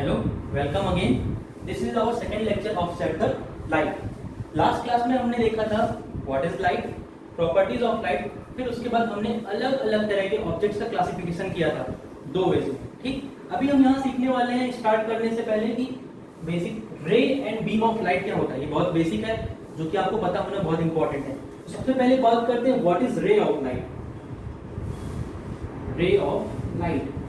Hello, welcome again. This is our second lecture of chapter light. Last class में हमने देखा था what is light, properties of light, फिर उसके बाद हमने अलग अलग तरह के ऑब्जेक्ट्स का क्लासिफिकेशन किया था दो वे से। ठीक, अभी हम यहाँ सीखने वाले हैं स्टार्ट करने से पहले कि बेसिक रे एंड बीम ऑफ लाइट क्या होता है। ये बहुत बेसिक है जो कि आपको पता होना बहुत इंपॉर्टेंट है। सबसे पहले बात करते हैं what is ray of light. Ray of light,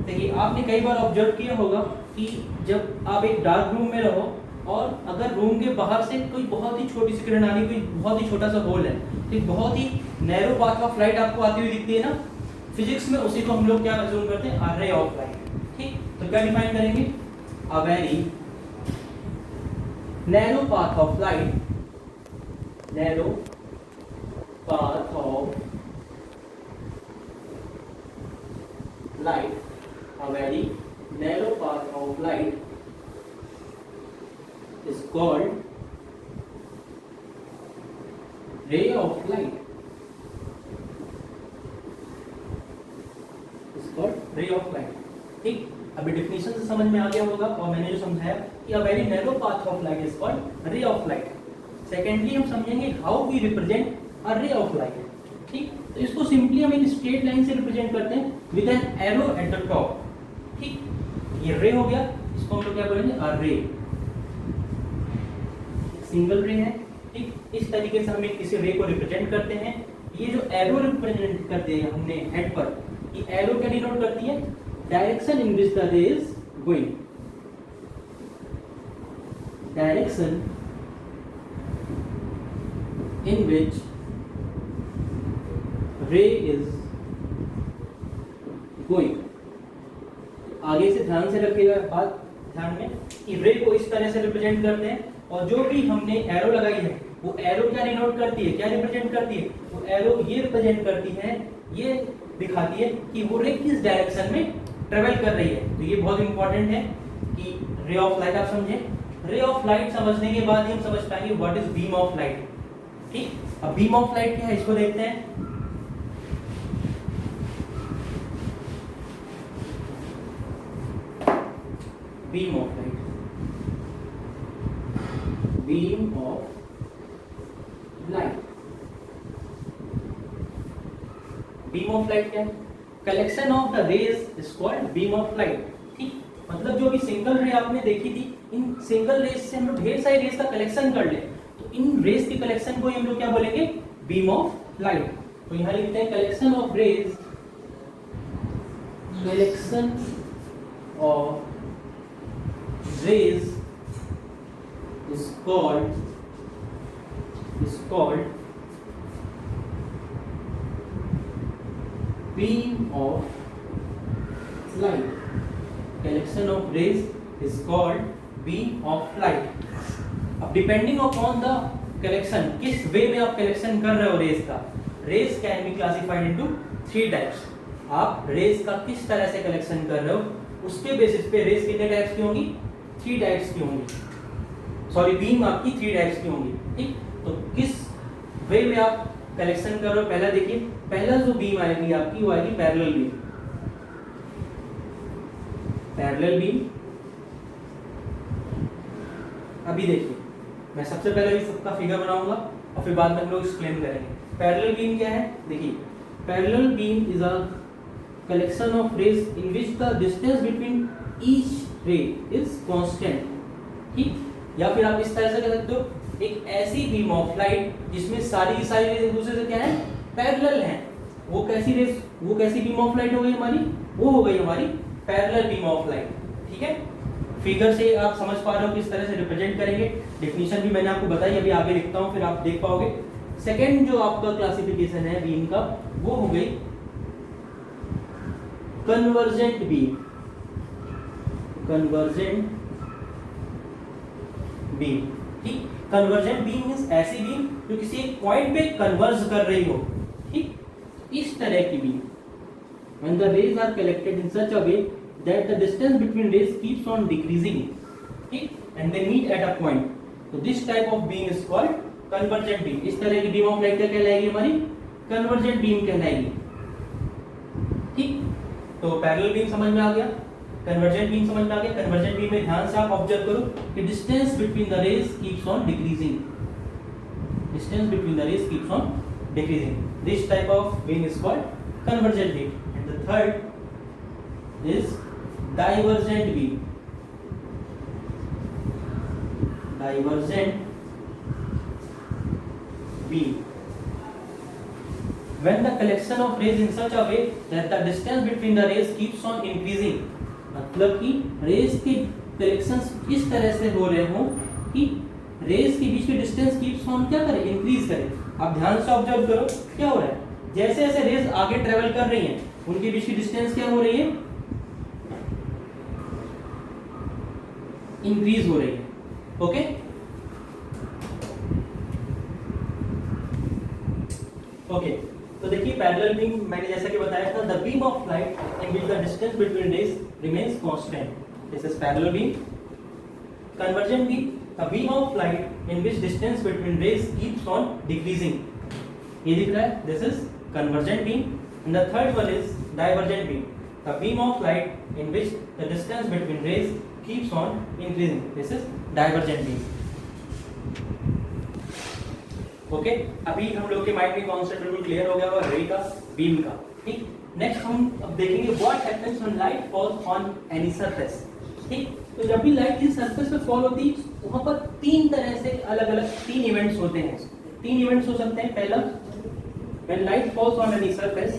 देखिए आपने कई बार ऑब्जर्व किया होगा कि जब आप एक डार्क रूम में रहो और अगर रूम के बाहर से कोई बहुत ही छोटी सी किरण आ रही, कोई बहुत ही छोटा सा होल है, तो एक बहुत ही नैरो पाथ ऑफ लाइट आपको आती हुई दिखती है ना। फिजिक्स में उसी को हम लोग क्या अज्यूम करते हैं, अ रे ऑफ लाइट। ठीक, तो क्या डिफाइन करेंगे, a very narrow path of light, narrow path of light, a very narrow path of light is called ray of light, is called ray of light। ठीक, अभी definition से समझ में आ गया होगा और मैंने जो समझाया कि a very narrow path of light is called ray of light। Secondly हम समझेंगे how we represent a ray of light। ठीक, तो इसको सिंपली हम एक स्ट्रेट लाइन से रिप्रेजेंट करते हैं with an arrow at the top. ठीक, ये रे हो गया, इसको हम लोग क्या बोलेंगे, अ रे, सिंगल रे है। ठीक, इस तरीके से हम एक किसी रे को रिप्रेजेंट करते हैं। ये जो एरो रिप्रेजेंट करते हैं हमने हेड पर, ये एरो क्या डिनोट करती है, direction in which the ray is going, direction in which ray is going. आगे से ध्यान से रखिएगा बात ध्यान में कि रे को इस तरह से रिप्रेजेंट करते हैं और जो भी हमने एरो लगाई है वो एरो क्या डिनोट करती है, क्या रिप्रेजेंट करती है, वो एरो ये रिप्रेजेंट करती है, ये दिखाती है कि वो रे किस डायरेक्शन में ट्रेवल कर रही है। तो ये बहुत इंपॉर्टेंट है कि रे ऑफ लाइट आप समझें। रे ऑफ लाइट समझने के बाद ही हम समझ पाएंगे what is beam of light. ठीक, अब बीम ऑफ लाइट क्या है इसको देखते हैं। Beam of light, beam of light, beam of light क्या है, collection of the rays is called beam of light. ठीक, मतलब जो भी सिंगल रे आपने देखी थी, इन सिंगल रेज से हम लोग ढेर सारी रेज का कलेक्शन कर ले तो इन रेज के कलेक्शन को हम लोग क्या बोलेंगे, बीम ऑफ लाइट। तो यहां लिखते हैं collection of rays, collection of rays is called beam of light। collection of rays is called beam of light। अब डिपेंडिंग अपॉन द कलेक्शन, किस वे में आप कलेक्शन कर रहे हो रेज का, raise can be classified into 3 types. आप raise का किस तरह से कलेक्शन कर रहे हो उसके बेसिस पे रेज कितने टाइप्स की होंगी, 3 टाइप्स की होंगी। सॉरी, बीम आपकी 3 टाइप्स की होंगी। ठीक, तो किस वे में आप कलेक्शन कर रहे हो, पहला देखिए, पहला जो बीम आएगी आपकी वो आएगी पैरेलल बीम। पैरेलल बीम, अभी देखिए मैं सबसे पहले भी सबका फिगर बनाऊंगा और फिर बाद में हम लोग एक्सप्लेन करेंगे। पैरेलल बीम क्या है, देखिए parallel beam is a collection of rays in which the distance between each ray is constant। ठीक, या फिर आप इस तरह से कह सकते हो, एक ऐसी बीम ऑफ लाइट जिसमें सारी की सारी रेज एक दूसरे से क्या है, पैरेलल हैं। वो कैसी रेज, वो कैसी बीम ऑफ लाइट हो गई हमारी, वो हो गई हमारी पैरेलल बीम ऑफ लाइट। ठीक है, फिगर से आप समझ पा रहे हो किस तरह से रिप्रेजेंट करेंगे। डेफिनेशन भी मैंने आपको बताई, अभी आगे लिखता हूँ फिर आप देख पाओगे। सेकेंड जो आपका क्लासिफिकेशन है बीम का, वो हो गई कन्वर्जेंट बीम। कन्वर्जेंट बीम, ठीक, कन्वर्जेंट बीम मींस ऐसी बीम जो किसी एक पॉइंट पे कन्वर्ज कर रही हो। ठीक, इस तरह की beam, when the rays are collected in such a way that the distance between rays keeps on decreasing, ठीक, and they meet at a point, so this type of beam is called convergent beam। इस तरह की beam of light क्या कहलाएगी, हमारी convergent beam कहलाएगी। ठीक, तो पैरेलल बीम समझ में आ गया, कन्वर्जेंट बीम समझ में आ गया। कन्वर्जेंट बीम में ध्यान से आप ऑब्जर्व करो कि distance between the rays keeps on decreasing, distance between the rays keeps on decreasing. This type of beam is called convergent beam. And the third is divergent beam. Divergent beam. When the collection of rays in such a way that the distance between the rays keeps on increasing, मतलब कि raise के collections इस तरह से हो रहे हो कि रेज के बीच की डिस्टेंस कीप्स ऑन क्या करे, इंक्रीज करे। आप ध्यान से ऑब्जर्व करो क्या हो रहा है, जैसे जैसे रेज आगे ट्रेवल कर रही हैं उनके बीच की डिस्टेंस क्या हो रही है, इंक्रीज हो रही है। ओके ओके, तो देखिए पैरेलल बीम मैंने जैसा कि बताया था, the beam of light in which the distance between rays remains constant, this is parallel beam. Convergent beam, the beam of light in which distance between rays keeps on decreasing, ये दिख रहा है, this is convergent beam. And the third one is divergent beam, the beam of light in which the distance between rays keeps on increasing, this is divergent beam. Okay, अभी हम लोग के mind में concept बिल्कुल clear हो गया होगा रे का, बीम का। ठीक, नेक्स्ट हम अब देखेंगे what happens when light falls on any surface. ठीक, तो जब भी लाइट किसी सरफेस पे फॉल होती है वहां पर तीन तरह से अलग अलग तीन इवेंट्स होते हैं। तीन इवेंट्स हो सकते हैं। पहला, when light falls on any surface,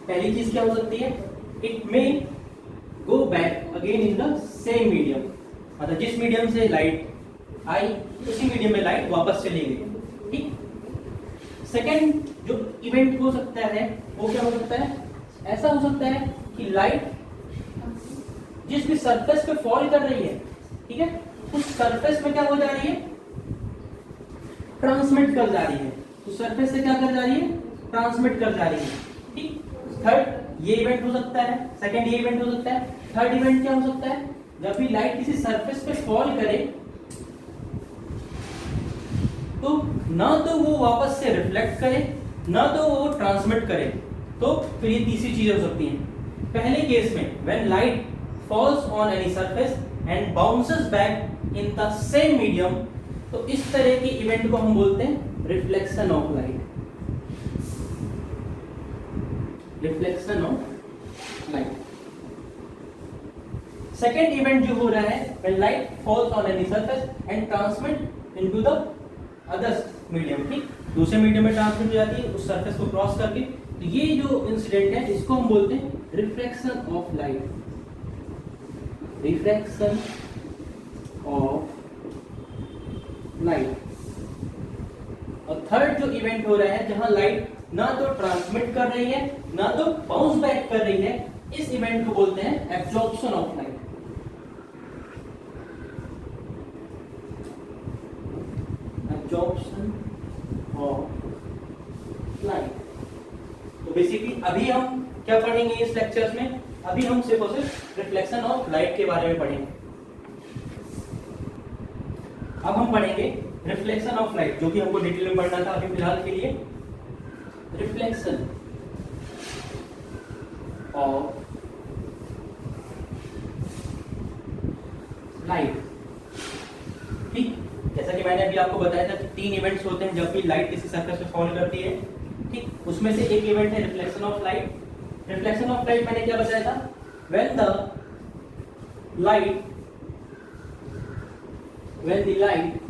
पहली चीज क्या हो सकती है, it may go back again in the same medium, मतलब जिस मीडियम से लाइट आई उसी मीडियम में लाइट वापस चली गई। ठीक, सेकेंड जो इवेंट हो सकता है वो क्या हो सकता है, ऐसा हो सकता है कि लाइट जिस भी सरफेस पे फॉल कर रही है, ठीक है, उस सरफेस पे क्या हो जा रही है, ट्रांसमिट कर जा रही है, उस सरफेस से क्या कर जा रही है, ट्रांसमिट कर जा रही है। ठीक, थर्ड ये इवेंट हो सकता है, सेकंड ये इवेंट हो सकता है। थर्ड इवेंट क्या हो सकता है, जब भी लाइट किसी सरफेस पे फॉल करे तो ना तो वो वापस से रिफ्लेक्ट करे ना तो वो ट्रांसमिट करे, तो फिर ये तीसरी चीज हो सकती है। पहले केस में when light falls on any surface and bounces back in the same medium, तो इस तरह के इवेंट को हम बोलते हैं reflection of light, reflection of light. Second event जो हो रहा है when light falls on any surface and transmit into the other medium, ठीक, दूसरे मीडियम में ट्रांसमिट हो जाती है उस सरफेस को क्रॉस करके, तो ये जो इंसिडेंट है इसको हम बोलते हैं reflection of light, reflection of light. और थर्ड जो इवेंट हो रहा है जहां लाइट ना तो ट्रांसमिट कर रही है ना तो बाउंस बैक कर रही है, इस इवेंट को बोलते हैं absorption of light, absorption of light. तो बेसिकली अभी हम क्या पढ़ेंगे इस लेक्चर्स में, अभी हम सिर्फ और सिर्फ रिफ्लेक्शन ऑफ लाइट के बारे में पढ़ेंगे। अब हम पढ़ेंगे रिफ्लेक्शन ऑफ लाइट, जो कि हमको डिटेल में पढ़ना था अभी फिलहाल के लिए। रिफ्लेक्शन ऑफ लाइट, ठीक, जैसा कि मैंने अभी आपको बताया था कि तीन इवेंट्स होते हैं जब भी लाइट किसी सरफेस पे फॉल करती है, ठीक, उसमें से एक इवेंट है reflection of light. Reflection of light मैंने क्या बताया था, when the light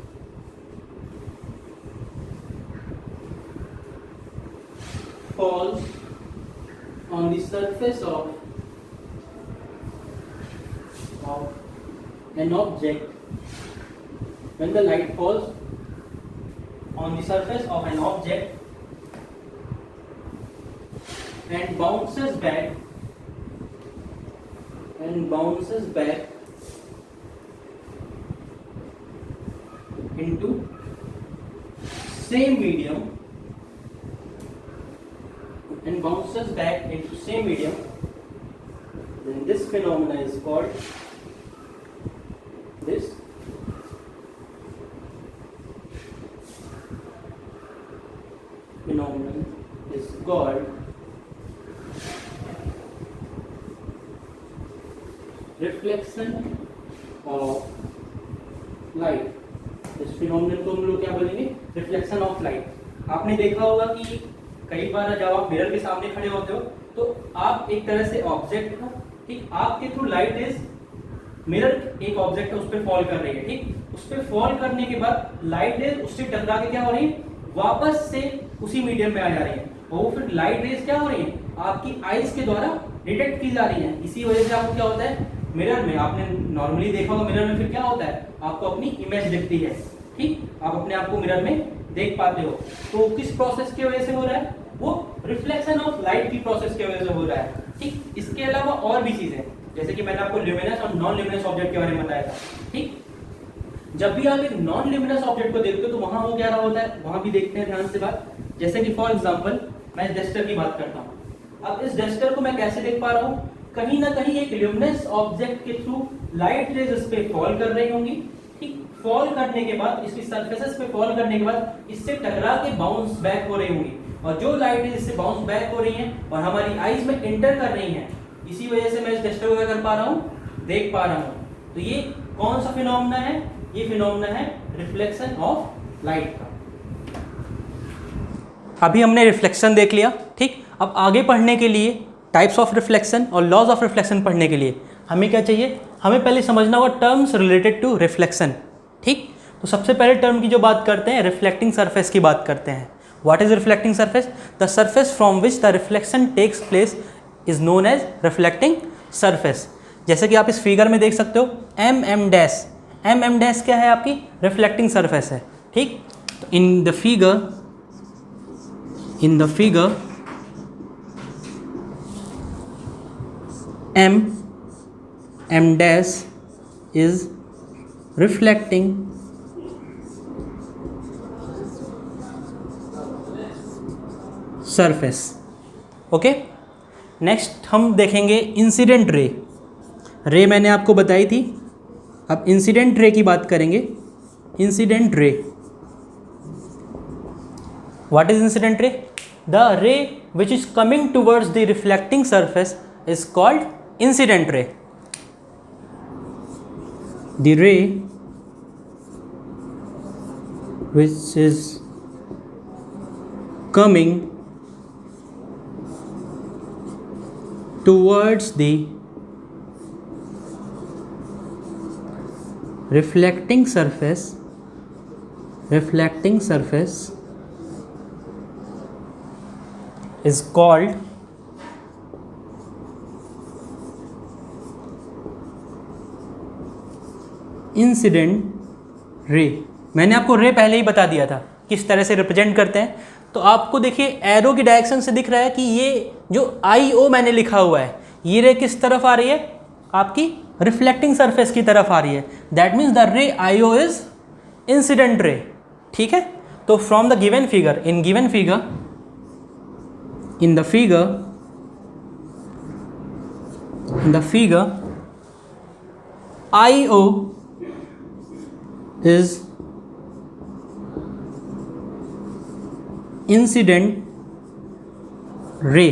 falls on the surface of an object, when the light falls on the surface of an object and bounces back into same medium and bounces back into same medium, then this phenomena is called reflection of light, इस phenomenon को हम लोग क्या बोलेंगे, reflection of light. आपने देखा होगा कि कई बार जब आप मिरर के सामने खड़े होते हो तो आप एक तरह से ऑब्जेक्ट हो, ठीक, आपके थ्रू लाइट इज, मिरर एक ऑब्जेक्ट है, उस पर फॉल कर रही है, ठीक, उस पर फॉल करने के बाद लाइट रेज उससे टकरा के क्या हो रही है, वापस से उसी मीडियम में आ जा रही है, और वो फिर लाइट रेज क्या हो रही है, आपकी आईज के द्वारा डिटेक्ट की जा रही है। इसी वजह से आपको क्या होता है, मिरर में आपने नॉर्मली देखा होगा, मिरर में फिर क्या होता है, आपको अपनी इमेज दिखती है, ठीक, आप अपने आप को मिरर में देख पाते हो। तो किस प्रोसेस की वजह से हो रहा है, वो रिफ्लेक्शन ऑफ लाइट की प्रोसेस की वजह से हो रहा है, ठीक। इसके अलावा और भी चीजें, जैसे कि मैंने आपको ल्यूमिनस और नॉन ल्यूमिनस ऑब्जेक्ट के बारे में बताया था, ठीक। जब भी आप एक नॉन ल्यूमिनस ऑब्जेक्ट को देखते हो तो वहां वो क्या रहा होता है, वहां भी देखते हैं ध्यान से बात। जैसे कि फॉर एग्जांपल मैं डस्टर की बात करता हूं। अब इस डस्टर को मैं कैसे देख पा रहा हूं, कहीं ना कहीं एक ल्यूमिनस ऑब्जेक्ट के थ्रू लाइट रेज इस पे फॉल कर रही होंगी, ठीक। फॉल करने के बाद इसकी सरफेसेस पे फॉल करने के बाद इससे टकरा के बाउंस बैक हो रही होंगी, और जो लाइट रेज इससे बाउंस बैक हो रही हैं और हमारी आईज में एंटर कर रही हैं, इसी वजह से मैं इस डस्टर को क्या कर पा रहा हूं, देख पा रहा हूं। तो ये कौन सा फिनोमेना है, ये फिनोमेना है रिफ्लेक्शन ऑफ लाइट का। अभी हमने रिफ्लेक्शन देख लिया, ठीक। अब आगे पढ़ने के लिए टाइप्स ऑफ रिफ्लेक्शन और लॉज ऑफ रिफ्लेक्शन पढ़ने के लिए हमें क्या चाहिए, हमें पहले समझना होगा टर्म्स रिलेटेड टू रिफ्लेक्शन, ठीक। तो सबसे पहले टर्म की जो बात करते हैं, रिफ्लेक्टिंग सरफेस की बात करते हैं। What is reflecting surface, the surface from which the reflection takes place is known as reflecting surface. जैसे कि आप इस फिगर में देख सकते हो, एम डैश क्या है, आपकी रिफ्लेक्टिंग सरफेस है, ठीक। तो in the figure m dash is reflecting surface, okay. Next हम देखेंगे इंसिडेंट रे मैंने आपको बताई थी, अब इंसिडेंट रे की बात करेंगे। Incident ray, what is incident ray, the ray which is coming towards the reflecting surface is called incident ray. The ray which is coming towards the reflecting surface is called incident ray. मैंने आपको रे पहले ही बता दिया था किस तरह से रिप्रेजेंट करते हैं। तो आपको देखिए एरो की डायरेक्शन से दिख रहा है कि ये जो IO मैंने लिखा हुआ है, ये रे किस तरफ आ रही है, आपकी रिफ्लेक्टिंग सरफेस की तरफ आ रही है। दैट मीन्स द रे IO इज इंसिडेंट रे, ठीक है। तो from the given figure, in the figure IO is incident ray,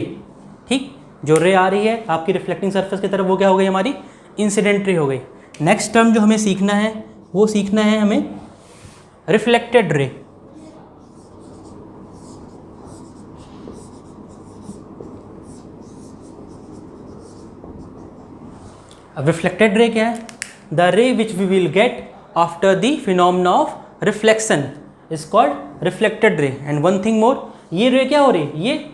ठीक। जो रे आ रही है आपकी रिफ्लेक्टिंग सरफेस की तरफ, वो क्या हो गई, हमारी इंसिडेंट रे हो गई। नेक्स्ट टर्म जो हमें सीखना है, वो सीखना है हमें रिफ्लेक्टेड रे। अब रिफ्लेक्टेड रे क्या है, the ray which we will get after the phenomena of reflection is called reflected ray. And one thing more, ये रे क्या हो रही है, ये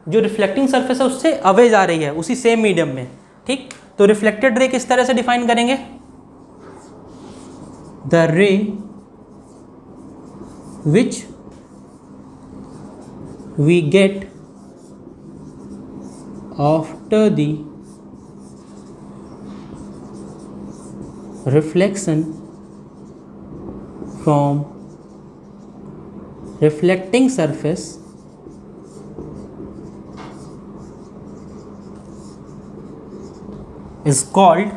जो रिफ्लेक्टिंग सरफेस है उससे अवे जा रही है, उसी सेम मीडियम में, ठीक। तो रिफ्लेक्टेड रे किस तरह से डिफाइन करेंगे, the ray which we get after the reflection from reflecting surface is called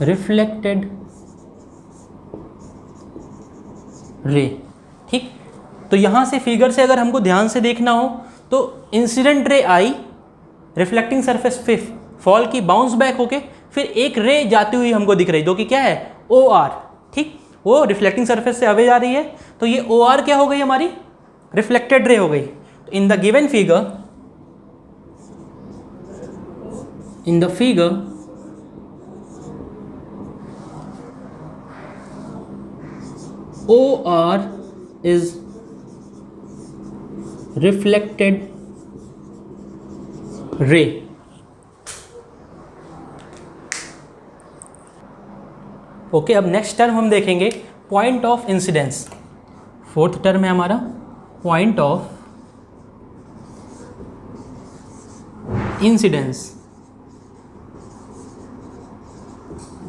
reflected ray, ठीक। तो यहाँ से फिगर से अगर हमको ध्यान से देखना हो तो इंसिडेंट रे आई, रिफ्लेक्टिंग सरफेस पे फॉल की, बाउंस बैक होके फिर एक रे जाती हुई हमको दिख रही, जो कि क्या है, ओ आर, ठीक, वो रिफ्लेक्टिंग सरफेस से अवे जा रही है, तो ये ओ आर क्या हो गई हमारी, रिफ्लेक्टेड रे हो गई। तो in the given figure, in the figure OR is reflected ray। Okay, अब नेक्स्ट टर्म हम देखेंगे point of incidence. Fourth term है हमारा पॉइंट ऑफ इंसिडेंस।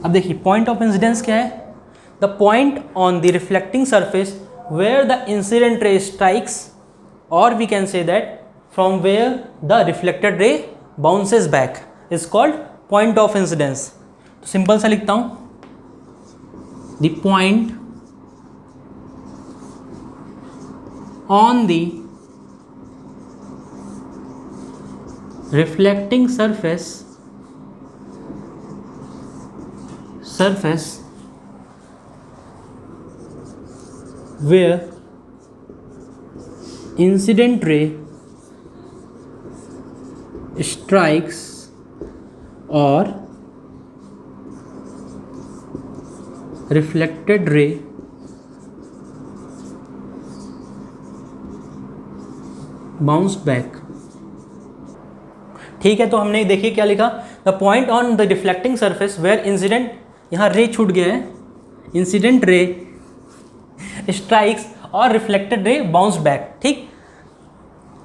अब देखिए पॉइंट ऑफ इंसिडेंस क्या है, the point on the reflecting surface where the incident ray strikes, और we can say that from where the reflected ray bounces back is called point of incidence. तो simple सा लिखता हूं, the point on the reflecting surface where incident ray strikes or reflected ray bounce back। ठीक है, तो हमने देखिए क्या लिखा, the point on the reflecting surface where incident, यहाँ रे छूट गया है, इंसिडेंट रे स्ट्राइक्स और रिफ्लेक्टेड रे बाउंस बैक। ठीक,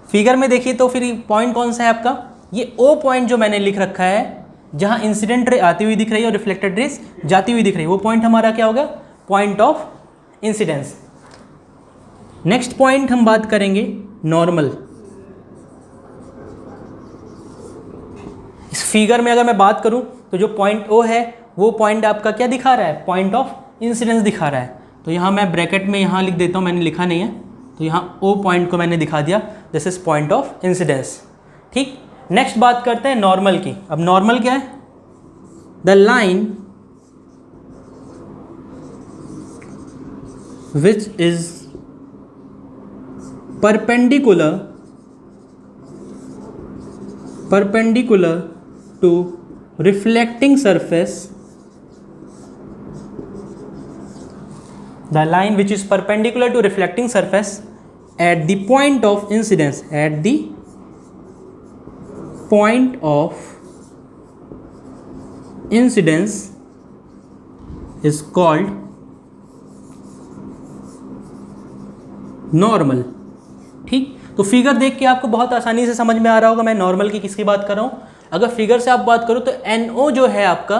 फिगर में देखिए तो फिर पॉइंट कौन सा है आपका, ये ओ पॉइंट जो मैंने लिख रखा है, जहाँ इंसिडेंट रे आती हुई दिख रही है और रिफ्लेक्टेड रेस जाती हुई दिख रही है, वो पॉइंट हमारा क्या होगा, point of incidence. Next point हम बात करेंगे नॉर्मल। इस फिगर में अगर मैं बात करूं तो जो पॉइंट ओ है वो पॉइंट आपका क्या दिखा रहा है, पॉइंट ऑफ इंसिडेंस दिखा रहा है। तो यहाँ मैं ब्रैकेट में यहाँ लिख देता हूँ, मैंने लिखा नहीं है, तो यहाँ ओ पॉइंट को मैंने दिखा दिया, this is point of incidence. ठीक, नेक्स्ट बात करते हैं नॉर्मल की। अब नॉर्मल क्या है, the line which is perpendicular to reflecting surface, the line which is perpendicular to reflecting surface at the point of incidence, at the point of incidence is called normal. ठीक, तो figure देख के आपको बहुत आसानी से समझ में आ रहा होगा मैं नॉर्मल की किसकी बात कर रहा हूँ। अगर फिगर से आप बात करो तो NO जो है आपका,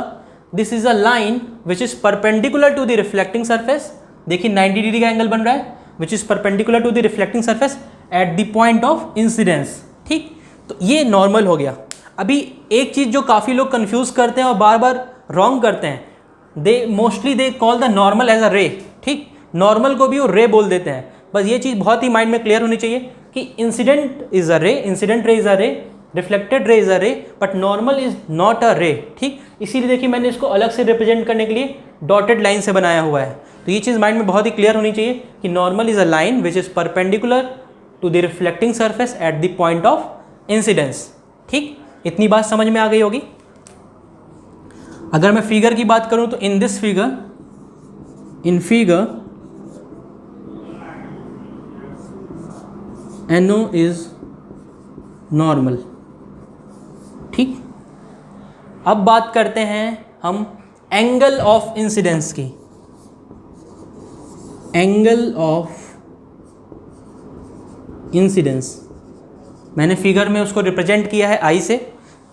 this is a line which is perpendicular to the reflecting surface, देखिए 90 डिग्री का एंगल बन रहा है, which is perpendicular to the reflecting surface at the point of incidence. ठीक, तो ये नॉर्मल हो गया। अभी एक चीज़ जो काफ़ी लोग कंफ्यूज करते हैं और बार बार रॉन्ग करते हैं, they mostly they call the normal as a ray. ठीक, नॉर्मल को भी वो रे बोल देते हैं। बस ये चीज़ बहुत ही माइंड में क्लियर होनी चाहिए कि इंसिडेंट इज अ रे, इंसिडेंट रे इज अ रे, रिफ्लेक्टेड रे इज अ रे, but normal is not a ray. ठीक, इसीलिए देखिए मैंने इसको अलग से रिप्रेजेंट करने के लिए डॉटेड लाइन से बनाया हुआ है। तो ये चीज़ माइंड में बहुत ही क्लियर होनी चाहिए कि normal is a line which is perpendicular to the reflecting surface at the point of incidence. ठीक, इतनी बात समझ में आ गई होगी। अगर मैं फिगर की बात करूं तो in this figure, in figure NO is normal. ठीक, अब बात करते हैं हम एंगल ऑफ इंसिडेंस की। एंगल ऑफ इंसिडेंस मैंने फिगर में उसको रिप्रेजेंट किया है आई से।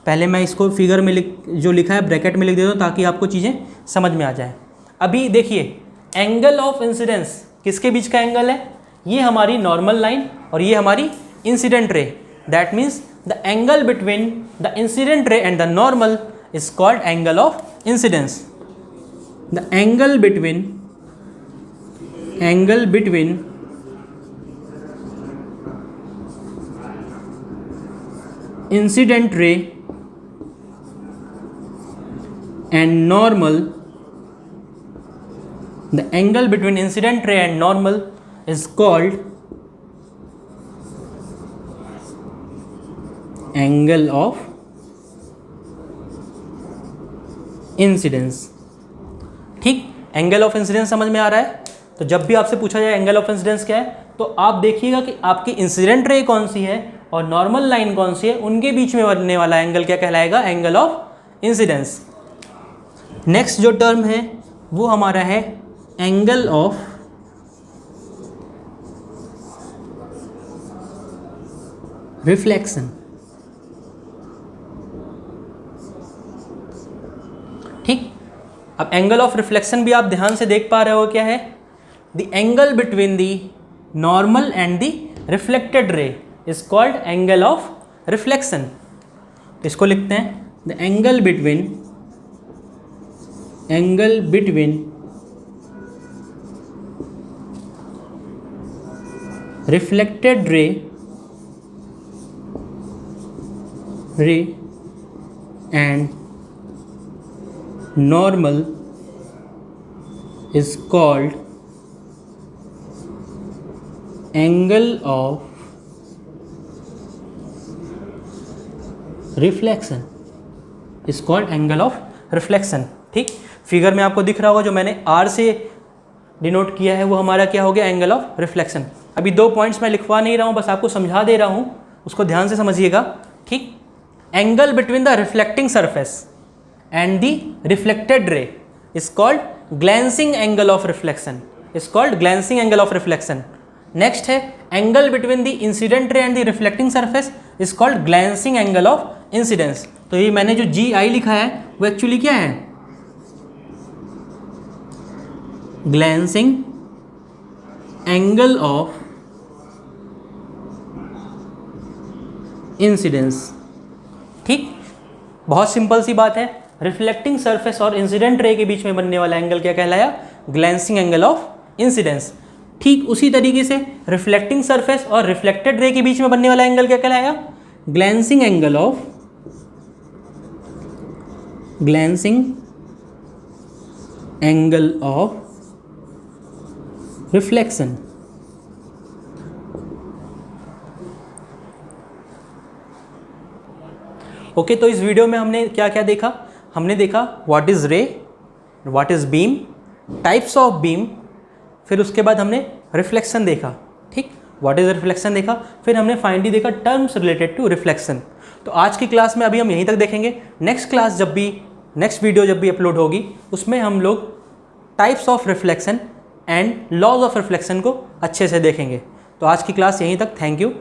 पहले मैं इसको फिगर में जो लिखा है ब्रैकेट में लिख देता हूँ ताकि आपको चीज़ें समझ में आ जाए। अभी देखिए एंगल ऑफ इंसिडेंस किसके बीच का एंगल है, ये हमारी नॉर्मल लाइन और ये हमारी incident ray. That means the angle between the incident ray and the normal is called angle of incidence. The angle between incident ray and normal, the angle between incident ray and normal is called angle of incidence। ठीक, angle of incidence समझ में आ रहा है? तो जब भी आपसे पूछा जाए एंगल ऑफ इंसिडेंस क्या है, तो आप देखिएगा कि आपकी इंसिडेंट रे कौन सी है और नॉर्मल लाइन कौन सी है, उनके बीच में बनने वाला एंगल क्या कहलाएगा? Angle of incidence. नेक्स्ट जो टर्म है वो हमारा है एंगल ऑफ रिफ्लेक्शन। ठीक, अब एंगल ऑफ रिफ्लेक्शन भी आप ध्यान से देख पा रहे हो क्या है? The angle between the normal and the reflected ray is called angle of reflection. इसको लिखते हैं the angle between reflected ray and normal is called angle of reflection, is called angle of reflection। ठीक, figure में आपको दिख रहा होगा जो मैंने R से डिनोट किया है वो हमारा क्या हो गया? Angle of reflection. अभी 2 पॉइंट्स मैं लिखवा नहीं रहा हूँ, बस आपको समझा दे रहा हूँ, उसको ध्यान से समझिएगा। ठीक, angle between the reflecting surface and the reflected ray is called glancing angle of reflection, is called glancing angle of reflection. Next है angle between the incident ray and the reflecting surface is called glancing angle of incidence. तो ये मैंने जो GI लिखा है वो actually क्या है? Glancing angle of incidence. ठीक, बहुत सिंपल सी बात है, रिफ्लेक्टिंग सरफेस और इंसिडेंट रे के बीच में बनने वाला एंगल क्या कहलाया? Glancing angle of incidence. ठीक उसी तरीके से रिफ्लेक्टिंग सरफेस और रिफ्लेक्टेड रे के बीच में बनने वाला एंगल क्या कहलाया? Glancing angle of reflection. Okay, तो इस वीडियो में हमने क्या क्या देखा? हमने देखा व्हाट इज रे, what is beam, types of beam, फिर उसके बाद हमने रिफ्लेक्शन देखा। ठीक, व्हाट इज रिफ्लेक्शन देखा, फिर हमने फाइनली देखा टर्म्स रिलेटेड टू रिफ्लेक्शन। तो आज की क्लास में अभी हम यहीं तक देखेंगे। नेक्स्ट वीडियो जब भी अपलोड होगी उसमें हम लोग types of reflection and laws of reflection को अच्छे से देखेंगे। तो आज की क्लास यहीं तक। Thank you.